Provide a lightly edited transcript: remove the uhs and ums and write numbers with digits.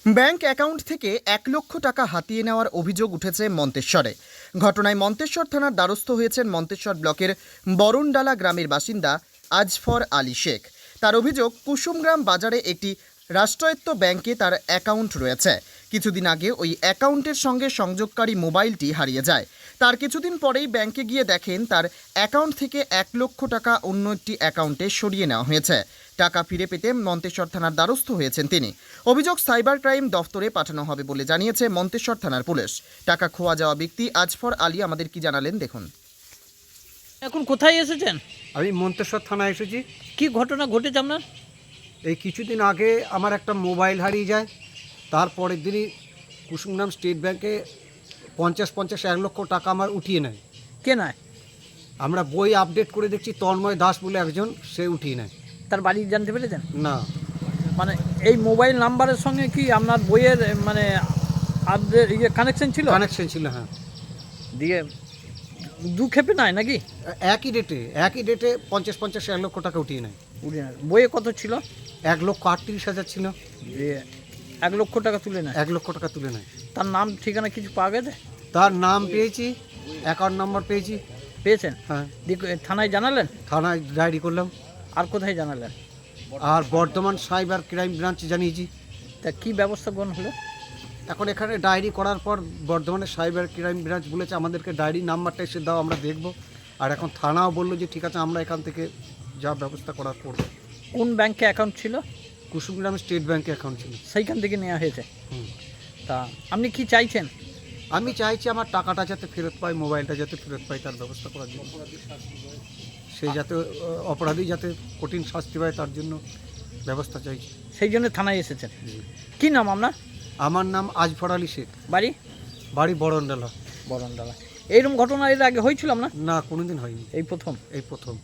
Bank account থেকে ১ লক্ষ টাকা হাতিয়ে নেওয়ার অভিযোগ উঠেছে মন্তেশ্বরে। ঘটনায় মন্তেশ্বর থানার দ্বারস্থ হয়েছেন মন্তেশ্বর ব্লকের বরণডালা গ্রামের বাসিন্দা আজফর আলী শেখ। তার অভিযোগ, কুসুমগ্রাম বাজারে একটি রাষ্ট্রায়ত্ত ব্যাংকে তার অ্যাকাউন্ট রয়েছে। কিছুদিন আগে ওই অ্যাকাউন্টের সঙ্গে সংযোগকারী মোবাইলটি হারিয়ে যায়। তার কিছুদিন পরেই ব্যাংকে গিয়ে দেখেন তার অ্যাকাউন্ট থেকে ১ লক্ষ টাকা অন্য একটি অ্যাকাউন্টে সরিয়ে নেওয়া হয়েছে। টাকা ফিরে পেতে মন্তেশ্বর থানার দ্বারস্থ হয়েছেন তিনি। অভিযোগ সাইবার ক্রাইম দফতরে পাঠানো হবে বলে জানিয়েছে মন্তেশ্বর থানার পুলিশ। টাকা খোয়া যাওয়া ব্যক্তি আজফর আলী আমাদের কি জানালেন দেখুন। এখন কোথায় এসেছেন? আমি মন্তেশ্বর থানায় এসেছি। কি ঘটনা ঘটেছে আপনার? এই কিছুদিন আগে আমার একটা মোবাইল হারিয়ে যায়। তারপরের দিনই কুসুমগ্রাম স্টেট ব্যাংকে ১ লক্ষ টাকা আমার উঠিয়ে নেয়। কে নয়? আমরা বই আপডেট করে দেখছি তন্ময় দাস বলে একজন, সে উঠিয়ে নেয়। তার বাড়ি জানতে পেরেছেন? না, মানে এই মোবাইল নাম্বারের সঙ্গে কি আপনার বইয়ের মানে আপডেট কানেকশন ছিল? কানেকশন ছিল, হ্যাঁ। দিয়ে দু খেপে নাই নাকি? একই ডেটে ১ লক্ষ টাকা উঠিয়ে নেয়। বইয়ে কত ছিল? ১,৩৮,০০০ ছিল। দিয়ে ১ লক্ষ টাকা তুলে নেয়। ১ লক্ষ টাকা তুলে নেয়। তার নাম ঠিকানা কিছু পাওয়া গেছে? তার নাম পেয়েছি, অ্যাকাউন্ট নম্বর পেয়েছি। পেয়েছেন? হ্যাঁ, দিয়ে থানায় জানালেন? থানায় ডায়েরি করলাম। আর কোথায় জানালেন? আর বর্ধমান সাইবার ক্রাইম ব্রাঞ্চে জানিয়েছি। তা কি ব্যবস্থা গ্রহণ হলো? এখন এখানে ডায়েরি করার পর বর্ধমানের সাইবার ক্রাইম ব্রাঞ্চ বলেছে আমাদেরকে ডায়েরি নাম্বারটা এসে দাও, আমরা দেখব। আর এখন থানাও বললো যে ঠিক আছে, আমরা এখান থেকে যা ব্যবস্থা করার করব। কোন ব্যাংকে অ্যাকাউন্ট ছিল? কুসুমগ্রাম স্টেট ব্যাংকে অ্যাকাউন্ট ছিল। সেইখান থেকে নেওয়া হয়েছে। হুম। তা আপনি কি চাইছেন? আমি চাইছি আমার টাকাটা যাতে ফেরত পাই, মোবাইলটা যাতে ফেরত পাই, তার ব্যবস্থা করার জন্য। সে যাতে অপরাধী যাতে কঠিন শাস্তি পায়, তার জন্য ব্যবস্থা চাইছি। সেই জন্য থানায় এসেছেন। কি নাম আপনার? আমার নাম আজফর আলী শেখ, বাড়ি? বাড়ি বরণডালা। বরণডালা। এইরকম ঘটনা এর আগে হয়েছিল আপনার? না, কোনোদিন হয়নি, এই প্রথম? এই প্রথম।